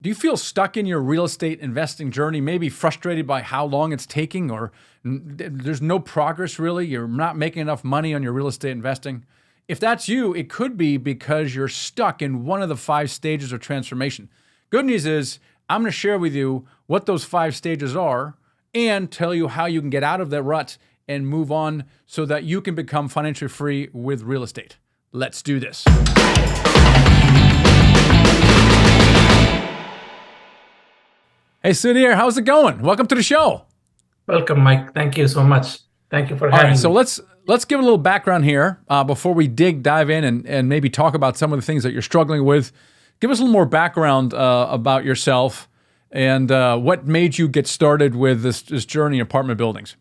Do you feel stuck in your real estate investing journey, maybe frustrated by how long it's taking, or there's no progress really? You're not making enough money on your real estate investing? If that's you, it could be because you're stuck in one of the 5 stages of transformation. Good news is, I'm going to share with you what those 5 stages are and tell you how you can get out of that rut and move on so that you can become financially free with real estate. Let's do this. Hey, Sudhir, how's it going? Welcome to the show. Welcome, Mike. Thank you so much. Thank you for All right, having so me. let's give a little background here before we dive in and maybe talk about some of the things that you're struggling with. Give us a little more background about yourself and what made you get started with this journey in apartment buildings.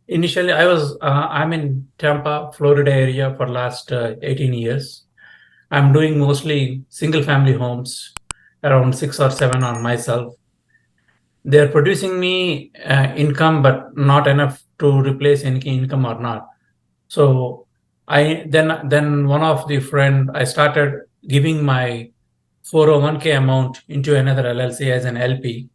Initially, I'm in Tampa, Florida area for last 18 years. I'm doing mostly single family homes, around 6 or 7 on myself. They're producing me income, but not enough to replace any income or not. So then one of the friend, I started giving my 401k amount into another LLC as an LP.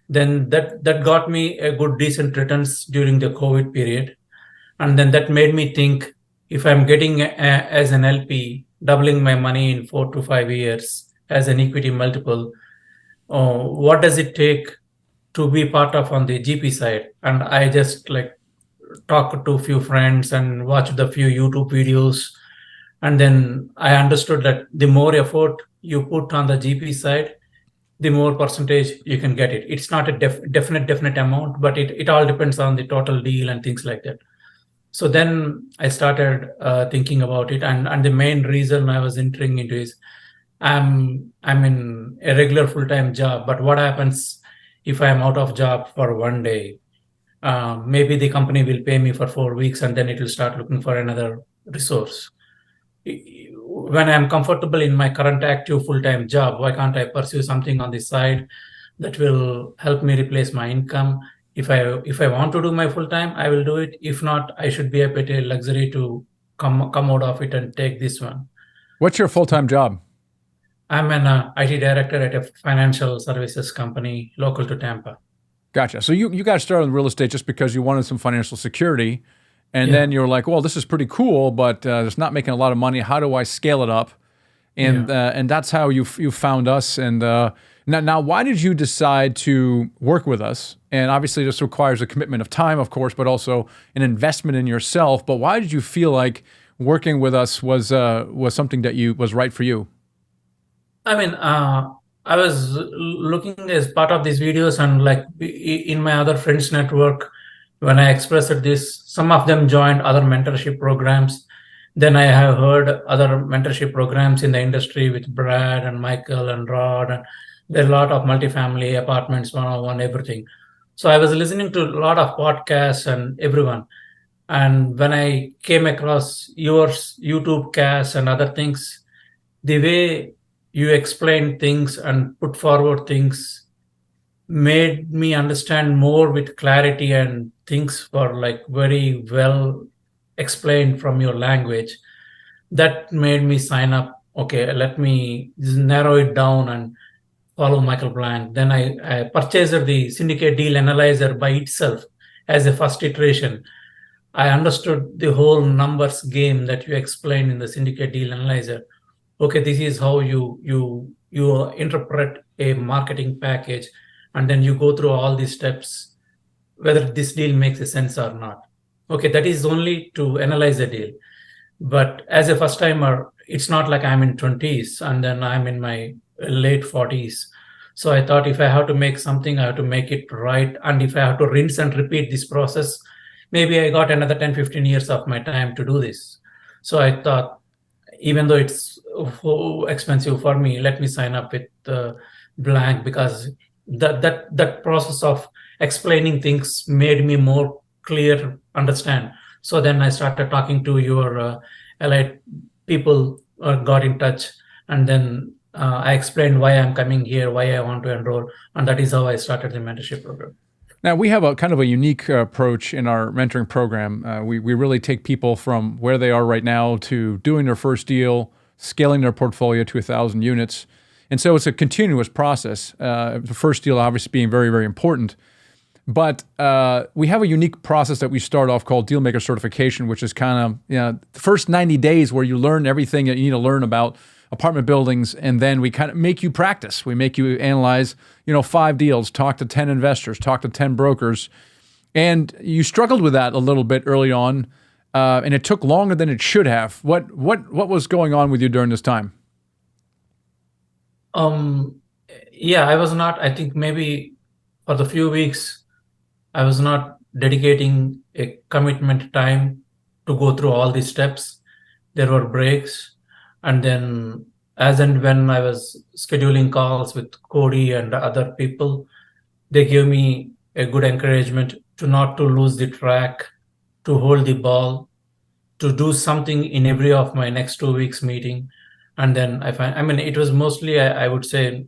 Then that got me a good decent returns during the COVID period, and then that made me think, if I'm getting as an LP doubling my money in 4 to 5 years as an equity multiple, what does it take to be part of on the GP side? And I just like talked to a few friends and watched a few YouTube videos, and then I understood that the more effort you put on the GP side, the more percentage you can get it. It's not a definite amount, but it all depends on the total deal and things like that. So then I started thinking about it, and the main reason I was entering into is I'm in a regular full-time job, but what happens if I'm out of job for one day? Maybe the company will pay me for 4 weeks, and then it will start looking for another resource. When I'm comfortable in my current active full-time job, why can't I pursue something on the side that will help me replace my income? If I want to do my full-time, I will do it. If not, I should be a bit of luxury to come out of it and take this one. What's your full-time job? I'm an IT director at a financial services company local to Tampa. Gotcha. So you got started in real estate just because you wanted some financial security. And Yeah. then you're like, well, this is pretty cool, but it's not making a lot of money. How do I scale it up? And and that's how you found us. And now, why did you decide to work with us? And obviously, this requires a commitment of time, of course, but also an investment in yourself. But why did you feel like working with us was something that was right for you? I mean, I was looking as part of these videos, and like in my other friends network, when I expressed this, some of them joined other mentorship programs. Then I have heard other mentorship programs in the industry with Brad and Michael and Rod, and there are a lot of multifamily apartments, one-on-one, everything. So I was listening to a lot of podcasts and everyone. And when I came across your YouTube cast and other things, the way you explain things and put forward things made me understand more with clarity, and things were like very well explained from your language. That made me sign up. Okay, let me narrow it down and follow Michael Blank. Then I purchased the syndicate deal analyzer by itself as a first iteration. I understood the whole numbers game that you explained in the syndicate deal analyzer. Okay, this is how you interpret a marketing package, and then you go through all these steps, whether this deal makes a sense or not. Okay, that is only to analyze a deal. But as a first timer, it's not like I'm in 20s and then I'm in my late 40s. So I thought, if I have to make something, I have to make it right. And if I have to rinse and repeat this process, maybe I got another 10-15 years of my time to do this. So I thought, even though it's expensive for me, let me sign up with Blank, because that process of explaining things made me more clear understand. So then I started talking to your allied people, got in touch, and then I explained why I'm coming here, why I want to enroll, and that is how I started the mentorship program. Now, we have a kind of a unique approach in our mentoring program. We really take people from where they are right now to doing their first deal, scaling their portfolio to 1,000 units. And so it's a continuous process. The first deal obviously being very, very important. But we have a unique process that we start off called Dealmaker Certification, which is kind of the first 90 days where you learn everything that you need to learn about apartment buildings, and then we kind of make you practice. We make you analyze 5 deals, talk to 10 investors, talk to 10 brokers. And you struggled with that a little bit early on, and it took longer than it should have. What was going on with you during this time? Yeah, I was not, I think maybe for the few weeks, I was not dedicating a commitment time to go through all these steps. There were breaks. And then as and when I was scheduling calls with Cody and other people, they gave me a good encouragement to not to lose the track, to hold the ball, to do something in every of my next 2 weeks meeting. And then it was mostly, I would say,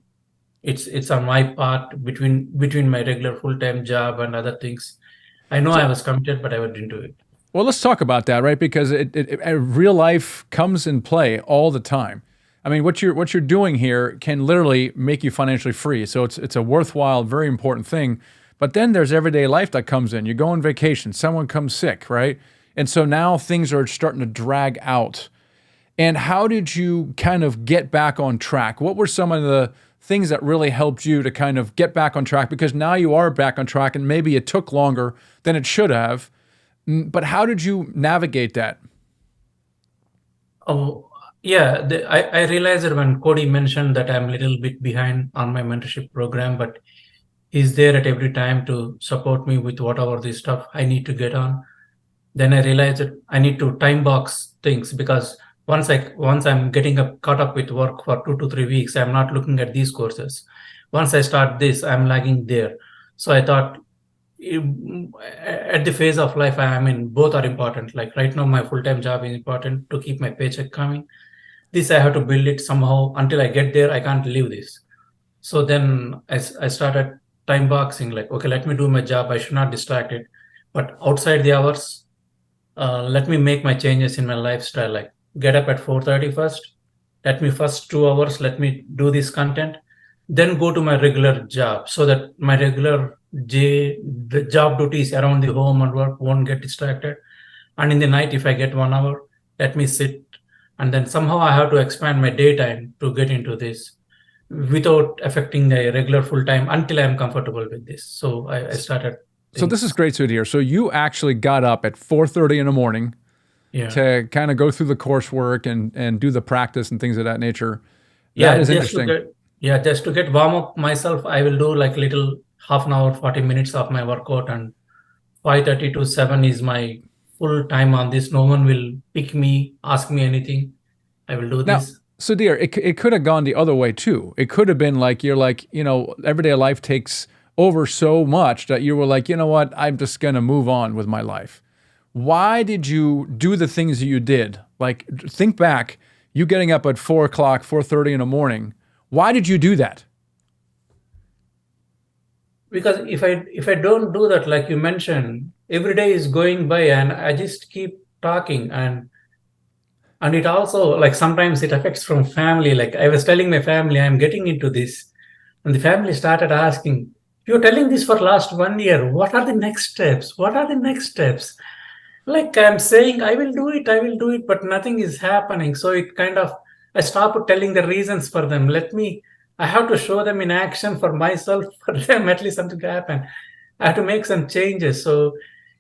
it's on my part between my regular full-time job and other things. I know I was committed, but I didn't do it. Well, let's talk about that, right? Because real life comes in play all the time. I mean, what you're doing here can literally make you financially free. So it's a worthwhile, very important thing. But then there's everyday life that comes in. You go on vacation, someone comes sick, right? And so now things are starting to drag out. And how did you kind of get back on track? What were some of the things that really helped you to kind of get back on track? Because now you are back on track, and maybe it took longer than it should have. But how did you navigate that? Oh, yeah. I realized that when Cody mentioned that I'm a little bit behind on my mentorship program, but he's there at every time to support me with whatever the stuff I need to get on. Then I realized that I need to time box things, because once I'm getting caught up with work for 2 to 3 weeks, I'm not looking at these courses. Once I start this, I'm lagging there. So I thought, at the phase of life I'm in, both are important. Like right now, my full-time job is important to keep my paycheck coming. This I have to build it somehow. Until I get there, I can't leave this. So then I started time boxing. Like, okay, let me do my job. I should not distract it. But outside the hours, let me make my changes in my lifestyle. Like get up at 4:30 first. Let me first 2 hours, let me do this content. Then go to my regular job, so that my regular the job duties around the home and work won't get distracted. And in the night, if I get 1 hour, let me sit. And then somehow I have to expand my daytime to get into this without affecting the regular full time until I'm comfortable with this. So I started. So this is great, Sudhir. So you actually got up at 4:30 in the morning to kind of go through the coursework and do the practice and things of that nature. That is interesting. Just to get warm up myself, I will do like little half an hour, 40 minutes of my workout, and 5:30 to 7 is my full time on this. No one will pick me, ask me anything. I will do this. Sudhir, it could have gone the other way too. It could have been like, everyday life takes over so much that you were like, you know what, I'm just going to move on with my life. Why did you do the things that you did? Like, think back, you getting up at 4 o'clock, 4:30 in the morning. Why did you do that? Because if I don't do that, like you mentioned, every day is going by and I just keep talking, and it also, like, sometimes it affects from family. Like I was telling my family I'm getting into this, and the family started asking, you're telling this for last 1 year, what are the next steps? What are the next steps? Like I'm saying, I will do it, but nothing is happening. So it kind of, I stopped telling the reasons for them. I have to show them in action for myself, for them at least something to happen. I have to make some changes. So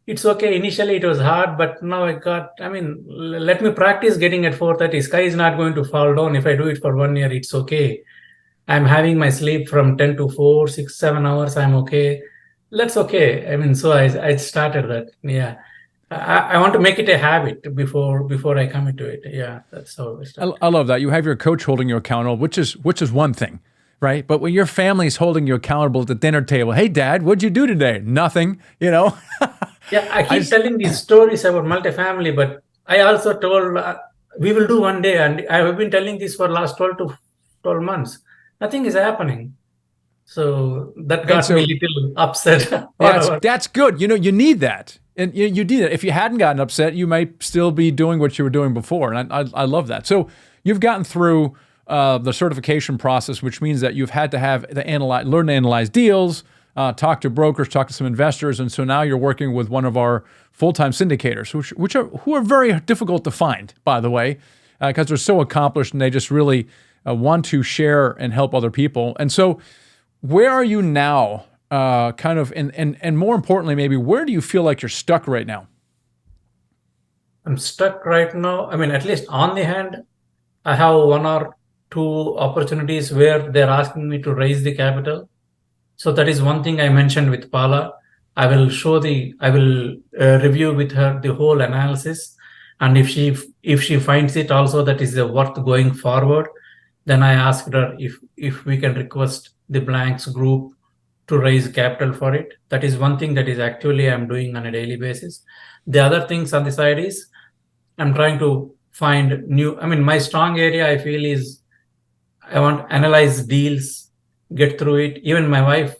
it's okay. Initially it was hard, but now let me practice getting at 4:30. Sky is not going to fall down. If I do it for 1 year, it's okay. I'm having my sleep from 10 to 4, 6, 7 hours. I'm okay. That's okay. So I started that. Yeah. I want to make it a habit before I commit to it. Yeah, that's how it started. I love that. You have your coach holding you accountable, which is one thing, right? But when your family's holding you accountable at the dinner table, hey, Dad, what'd you do today? Nothing, Yeah, I keep telling these stories about multifamily, but I also told we will do one day, and I have been telling this for last 12 months. Nothing is happening. So that got me a little upset. That's good. You need that. And you did it. If you hadn't gotten upset, you might still be doing what you were doing before. And I love that. So you've gotten through the certification process, which means that you've had to learn to analyze deals, talk to brokers, talk to some investors, and so now you're working with one of our full-time syndicators, who are very difficult to find, by the way, because they're so accomplished and they just really want to share and help other people. And so, where are you now? And more importantly, maybe where do you feel like you're stuck right now? I'm stuck right now. I mean, at least on the hand, I have one or two opportunities where they're asking me to raise the capital. So that is one thing I mentioned with Paula. I will review with her the whole analysis, and if she finds it also that is worth going forward, then I asked her if we can request the Blanks group to raise capital for it. That is one thing that is actually I'm doing on a daily basis. The other things on the side is I'm trying to find new. I mean, my strong area I feel is I want to analyze deals, get through it. Even my wife,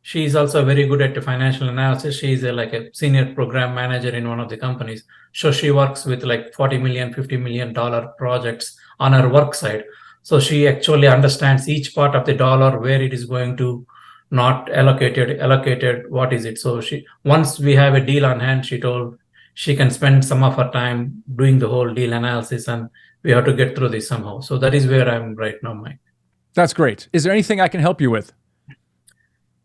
she is also very good at the financial analysis. She is like a senior program manager in one of the companies. So she works with like $40 million, $50 million projects on her work side. So she actually understands each part of the dollar, where it is going to, not allocated, what is it. So once we have a deal on hand, she told she can spend some of her time doing the whole deal analysis, and we have to get through this somehow. So that is where I'm right now, Mike. That's great. Is there anything I can help you with?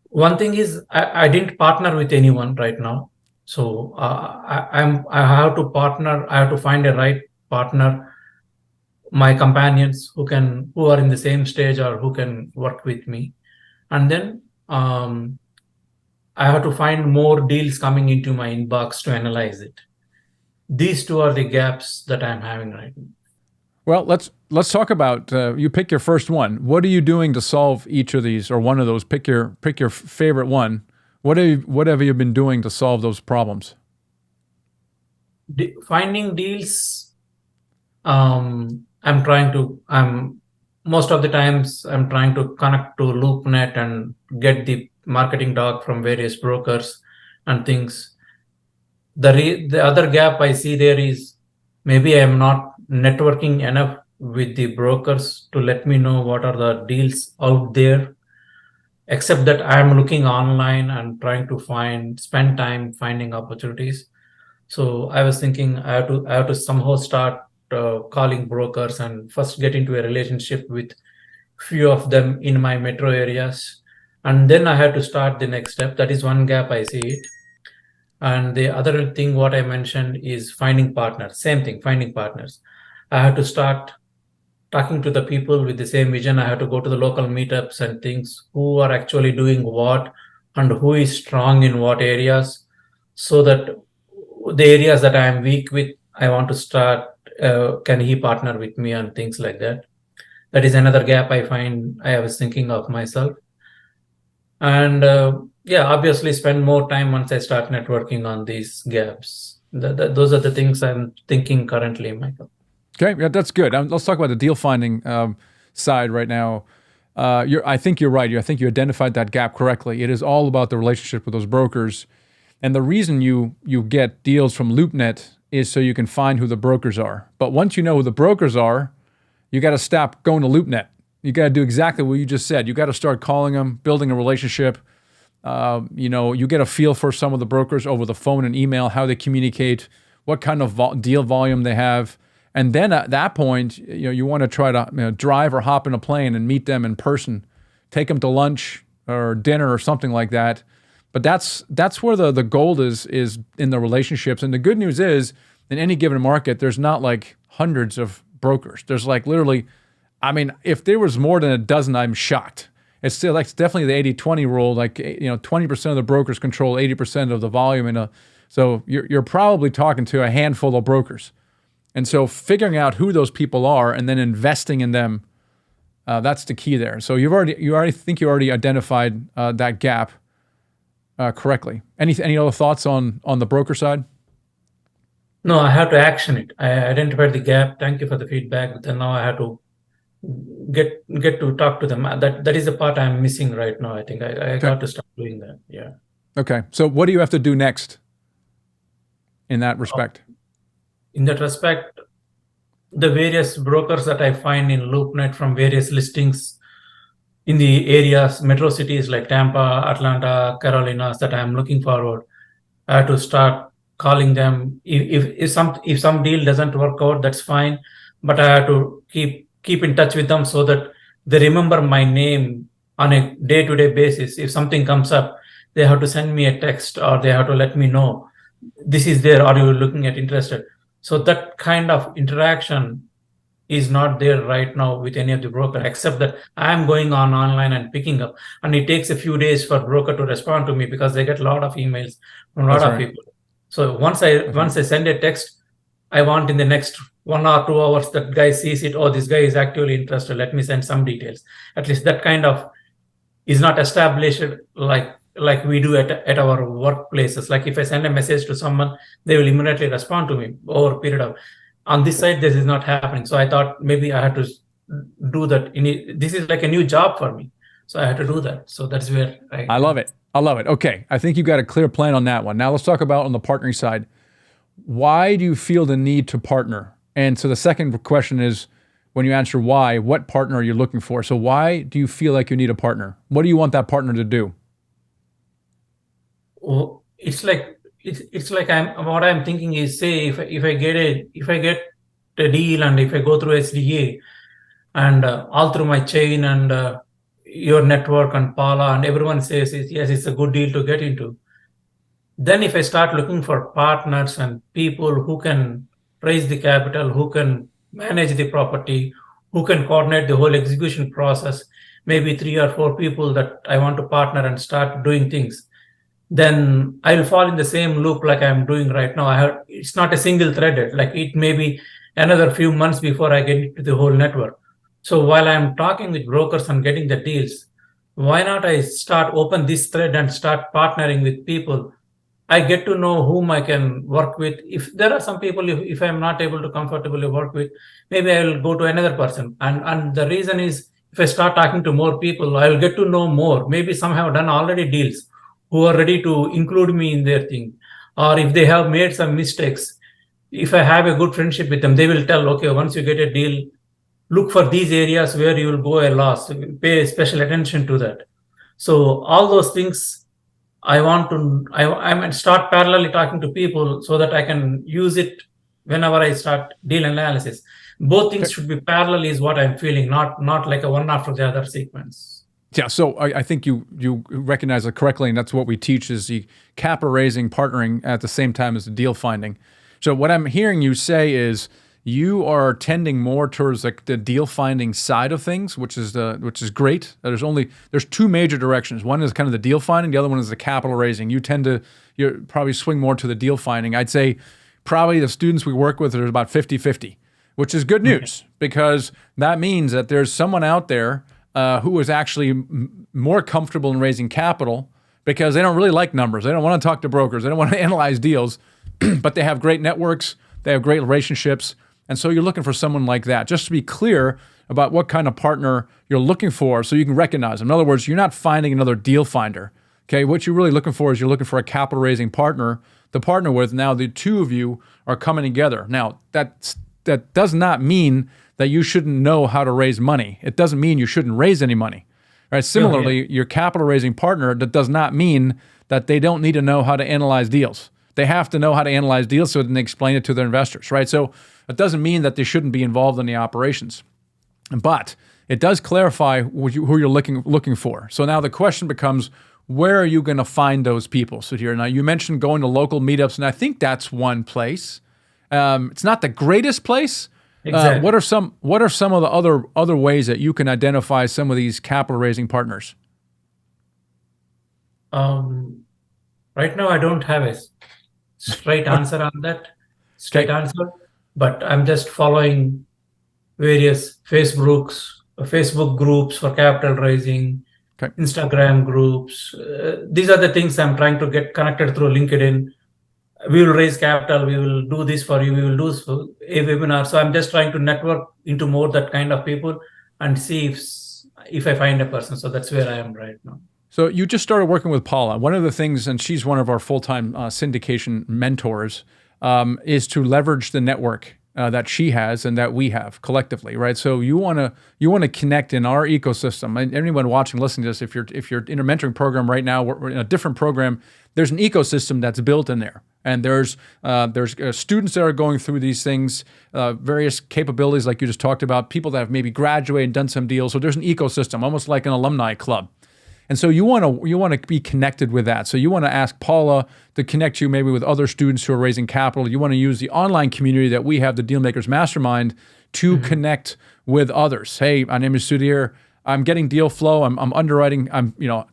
One thing is I didn't partner with anyone right now. So I have to partner. I have to find a right partner, my companions who are in the same stage or who can work with me. And then I have to find more deals coming into my inbox to analyze it. These two are the gaps that I'm having right now. Well, let's talk about you pick your first one. What are you doing to solve each of these, or one of those? Pick your favorite one. What have you been doing to solve those problems? Finding deals. Most of the times I'm trying to connect to LoopNet and get the marketing doc from various brokers and things. The other gap I see there is maybe I'm not networking enough with the brokers to let me know what are the deals out there, except that I'm looking online and trying to spend time finding opportunities. So I was thinking I have to somehow start calling brokers and first get into a relationship with few of them in my metro areas, and then I have to start the next step. That is one gap I see it. And the other thing what I mentioned is finding partners. Same thing, finding partners. I have to start talking to the people with the same vision. I have to go to the local meetups and things, who are actually doing what and who is strong in what areas, so that the areas that I am weak with, I want to start, can he partner with me and things like that. That is another gap I find I was thinking of myself. And obviously spend more time once I start networking on these gaps. Those are the things I'm thinking currently, Michael. Okay, yeah, that's good. Let's talk about the deal finding side right now. I think you're right. I think you identified that gap correctly. It is all about the relationship with those brokers. And the reason you get deals from LoopNet is so you can find who the brokers are. But once you know who the brokers are, you got to stop going to LoopNet. You got to do exactly what you just said. You got to start calling them, building a relationship. You get a feel for some of the brokers over the phone and email, how they communicate, what kind of deal volume they have. And then at that point, you want to try to drive or hop in a plane and meet them in person, take them to lunch or dinner or something like that. But that's where the gold is in the relationships. And the good news is, in any given market, there's not like hundreds of brokers. There's like literally, if there was more than a dozen, I'm shocked. It's still like, it's definitely the 80-20 rule. Like 20% of the brokers control 80% of the volume, so you're probably talking to a handful of brokers. And so figuring out who those people are and then investing in them, that's the key there. So you already identified that gap correctly. Any other thoughts on the broker side? No, I have to action it. I identified the gap. Thank you for the feedback. But then now I have to get to talk to them. That is the part I'm missing right now. I think I got to start doing that. Yeah. Okay. So what do you have to do next in that respect? In that respect, the various brokers that I find in LoopNet from various listings in the areas, metro cities like Tampa, Atlanta, Carolinas that I'm looking forward. I have to start calling them. If some deal doesn't work out, that's fine. But I have to keep in touch with them so that they remember my name on a day-to-day basis. If something comes up, they have to send me a text or they have to let me know this is there. Are you looking at interested? So that kind of interaction is not there right now with any of the broker, except that I am going on online and picking up, and it takes a few days for broker to respond to me because they get a lot of emails from a lot of people. So once I send a text, I want in the next 1 or 2 hours that guy sees it. Oh, this guy is actually interested. Let me send some details. At least that kind of is not established like we do at our workplaces. Like if I send a message to someone, they will immediately respond to me over a period of. On this side, this is not happening. So I thought maybe I had to do that. This is like a new job for me. So I had to do that. So that's where I love it. I love it. Okay. I think you've got a clear plan on that one. Now let's talk about on the partnering side. Why do you feel the need to partner? And so the second question is, when you answer why, what partner are you looking for? So why do you feel like you need a partner? What do you want that partner to do? Well, it's like what I'm thinking is, say if I get a deal and if I go through SDA and all through my chain and your network and Paula and everyone says yes, it's a good deal to get into. Then if I start looking for partners and people who can raise the capital, who can manage the property, who can coordinate the whole execution process, maybe 3 or 4 people that I want to partner and start doing things, then I'll fall in the same loop like I'm doing right now. It's not a single threaded, like it may be another few months before I get into the whole network. So while I'm talking with brokers and getting the deals, why not I open this thread and start partnering with people? I get to know whom I can work with. If there are some people, if I'm not able to comfortably work with, maybe I will go to another person. And the reason is, if I start talking to more people, I will get to know more. Maybe some have done already deals who are ready to include me in their thing. Or if they have made some mistakes, if I have a good friendship with them, they will tell, okay, once you get a deal, look for these areas where you will go a loss, pay special attention to that. So all those things I might start parallelly talking to people so that I can use it whenever I start deal analysis. Both things should be parallel is what I'm feeling, not like a one after the other sequence. Yeah, so I think you recognize it correctly, and that's what we teach is the capital raising, partnering at the same time as the deal finding. So what I'm hearing you say is you are tending more towards like the deal finding side of things, which is great. There's two major directions. One is kind of the deal finding, the other one is the capital raising. You probably swing more to the deal finding. I'd say probably the students we work with are about 50-50, which is good news because that means that there's someone out there who is actually more comfortable in raising capital because they don't really like numbers. They don't want to talk to brokers. They don't want to analyze deals, but they have great networks. They have great relationships. And so you're looking for someone like that. Just to be clear about what kind of partner you're looking for so you can recognize them. In other words, you're not finding another deal finder. Okay, what you're really looking for is you're looking for a capital raising partner to partner with. Now the two of you are coming together. Now that does not mean that you shouldn't know how to raise money. It doesn't mean you shouldn't raise any money. Right? Similarly, your capital raising partner, that does not mean that they don't need to know how to analyze deals. They have to know how to analyze deals so that they explain it to their investors, right? So it doesn't mean that they shouldn't be involved in the operations. But it does clarify who you're looking for. So now the question becomes, where are you going to find those people, Sudhir? Now you mentioned going to local meetups, and I think that's one place. It's not the greatest place. Exactly. What are some of the other ways that you can identify some of these capital raising partners? Right now, I don't have a straight answer on that. Answer, but I'm just following various Facebook groups for capital raising, Instagram groups. These are the things I'm trying to get connected through LinkedIn. We will raise capital, we will do this for you, we will do a webinar. So I'm just trying to network into more that kind of people and see if I find a person. So that's where I am right now. So you just started working with Paula. One of the things, and she's one of our full-time syndication mentors, is to leverage the network. that she has and that we have collectively, right? So you want to connect in our ecosystem. And anyone watching, listening to this, if you're in a mentoring program right now, we're in a different program. There's an ecosystem that's built in there, and there's students that are going through these things, various capabilities like you just talked about, people that have maybe graduated and done some deals. So there's an ecosystem, almost like an alumni club. And so you want to be connected with that. So you want to ask Paula to connect you maybe with other students who are raising capital. You want to use the online community that we have, the Dealmakers Mastermind, to connect with others. Hey, my name is Sudhir. I'm getting deal flow. I'm underwriting.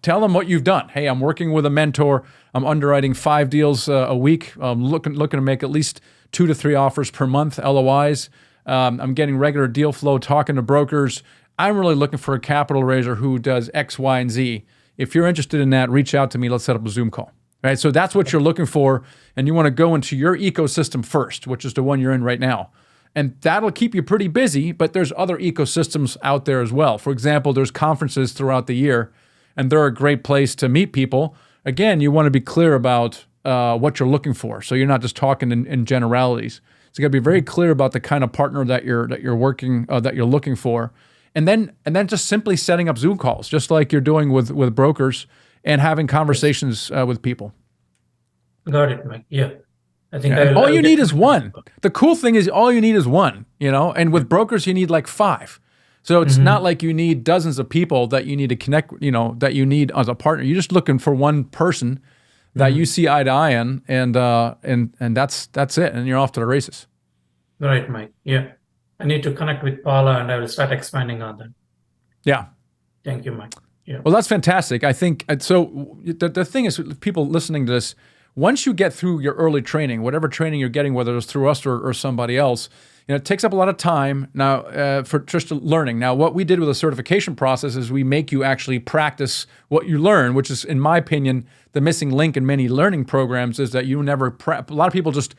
Tell them what you've done. Hey, I'm working with a mentor. I'm underwriting 5 deals a week. I'm looking to make at least 2 to 3 offers per month, LOIs. I'm getting regular deal flow, talking to brokers. I'm really looking for a capital raiser who does X, Y, and Z. If you're interested in that, reach out to me. Let's set up a Zoom call. Right? So that's what you're looking for. And you want to go into your ecosystem first, which is the one you're in right now. And that'll keep you pretty busy, but there's other ecosystems out there as well. For example, there's conferences throughout the year, and they're a great place to meet people. Again, you want to be clear about what you're looking for. So you're not just talking in generalities. So you got to be very clear about the kind of partner that you're looking for. And then just simply setting up Zoom calls, just like you're doing with brokers, and having conversations with people. Got it, Mike. Yeah. I think all you need is one. The cool thing is all you need is one, and with brokers, you need like 5. So it's not like you need dozens of people that you need to connect, that you need as a partner. You're just looking for one person that you see eye to eye on, and that's it. And you're off to the races. Right, Mike. Yeah. I need to connect with Paula, and I will start expanding on that. Yeah. Thank you, Mike. Yeah. Well, that's fantastic. I think so. The thing is, people listening to this, once you get through your early training, whatever training you're getting, whether it's through us or somebody else, it takes up a lot of time now for just learning. Now, what we did with the certification process is we make you actually practice what you learn, which is, in my opinion, the missing link in many learning programs is that you never prep. A lot of people just,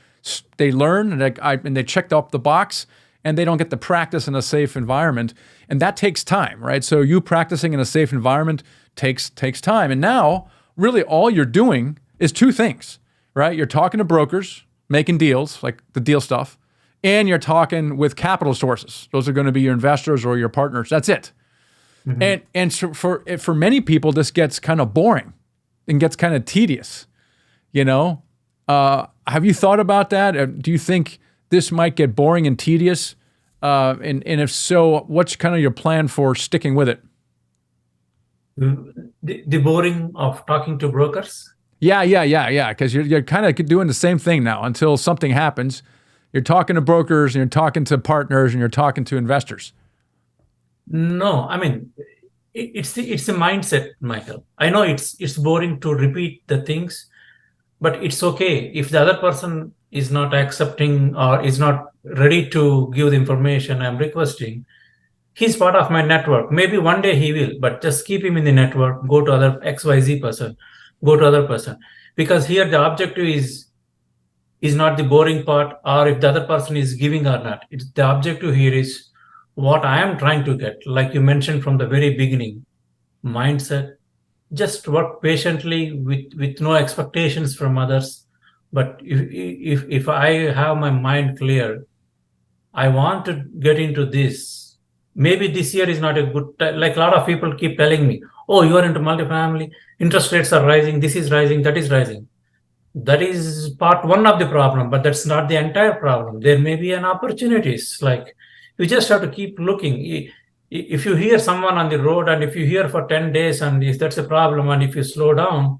they learn and they checked off the box, and they don't get the practice in a safe environment. And that takes time, right? So you practicing in a safe environment takes time. And now, really all you're doing is 2 things, right? You're talking to brokers, making deals, like the deal stuff, and you're talking with capital sources. Those are going to be your investors or your partners. That's it. And so for many people, this gets kind of boring and gets kind of tedious, Have you thought about that? Do you think this might get boring and tedious? And if so, what's kind of your plan for sticking with it? The boring of talking to brokers? Yeah. Because you're kind of doing the same thing now until something happens. You're talking to brokers, and you're talking to partners, and you're talking to investors. No, I mean, it's a mindset, Michael. I know it's boring to repeat the things, but it's okay if the other person is not accepting or is not ready to give the information I'm requesting. He's part of my network. Maybe one day he will, but just keep him in the network. Go to other XYZ person, go to other person. Because here the objective is not the boring part, or if the other person is giving or not. It's the objective here is what I am trying to get. Like you mentioned from the very beginning, mindset, just work patiently with no expectations from others. But if I have my mind clear, I want to get into this. Maybe this year is not a good time. Like a lot of people keep telling me, oh, you are into multifamily, interest rates are rising, this is rising, that is rising. That is part one of the problem, but that's not the entire problem. There may be an opportunities. Like you just have to keep looking. If you hear someone on the road, and if you hear for 10 days, and if that's a problem, and if you slow down,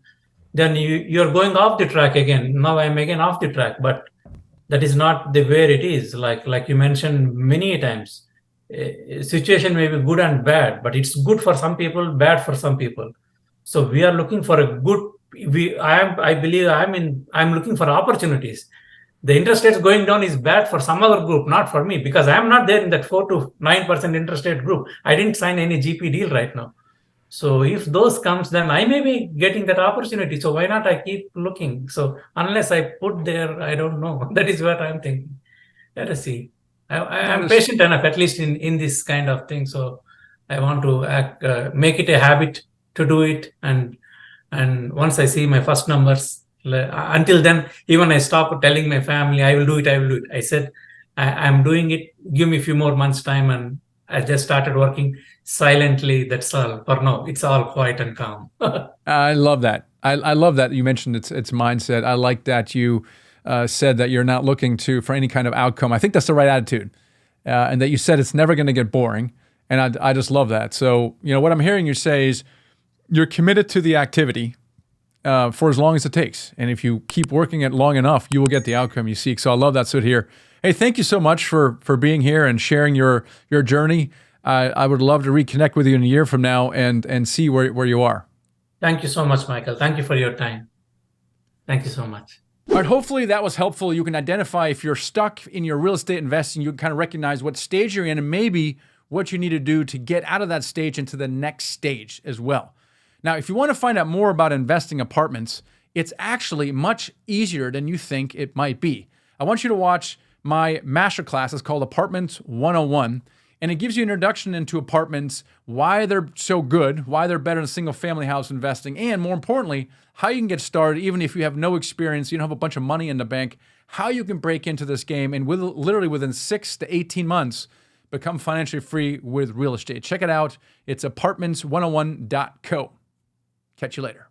then you're going off the track again. Now I'm again off the track, but that is not the way it is. Like you mentioned many times, situation may be good and bad, but it's good for some people, bad for some people. So we are looking for a good. I believe I'm looking for opportunities. The interest rates going down is bad for some other group, not for me, because I'm not there in that 4 to 9% interest rate group. I didn't sign any GP deal right now. So if those comes, then I may be getting that opportunity. So why not I keep looking? So unless I put there, I don't know. That is what I'm thinking. Let us see. I'm patient enough, at least in this kind of thing. So I want to make it a habit to do it. And once I see my first numbers, until then, even I stop telling my family, I will do it. I said, I'm doing it. Give me a few more months time, and I just started working silently. That's all. For now, it's all quiet and calm. I love that. I love that you mentioned it's mindset. I like that you said that you're not looking for any kind of outcome. I think that's the right attitude, and that you said it's never going to get boring. And I just love that. So what I'm hearing you say is you're committed to the activity for as long as it takes, and if you keep working it long enough, you will get the outcome you seek. So I love that, Sudhir. Hey, thank you so much for being here and sharing your journey. I would love to reconnect with you in a year from now and see where you are. Thank you so much, Michael. Thank you for your time. Thank you so much. All right, hopefully that was helpful. You can identify if you're stuck in your real estate investing, you can kind of recognize what stage you're in and maybe what you need to do to get out of that stage into the next stage as well. Now, if you want to find out more about investing apartments, it's actually much easier than you think it might be. I want you to watch my masterclass. It's called Apartments 101. And it gives you an introduction into apartments, why they're so good, why they're better than single family house investing, and more importantly, how you can get started even if you have no experience, you don't have a bunch of money in the bank, how you can break into this game and literally within 6 to 18 months, become financially free with real estate. Check it out. It's apartments101.co. Catch you later.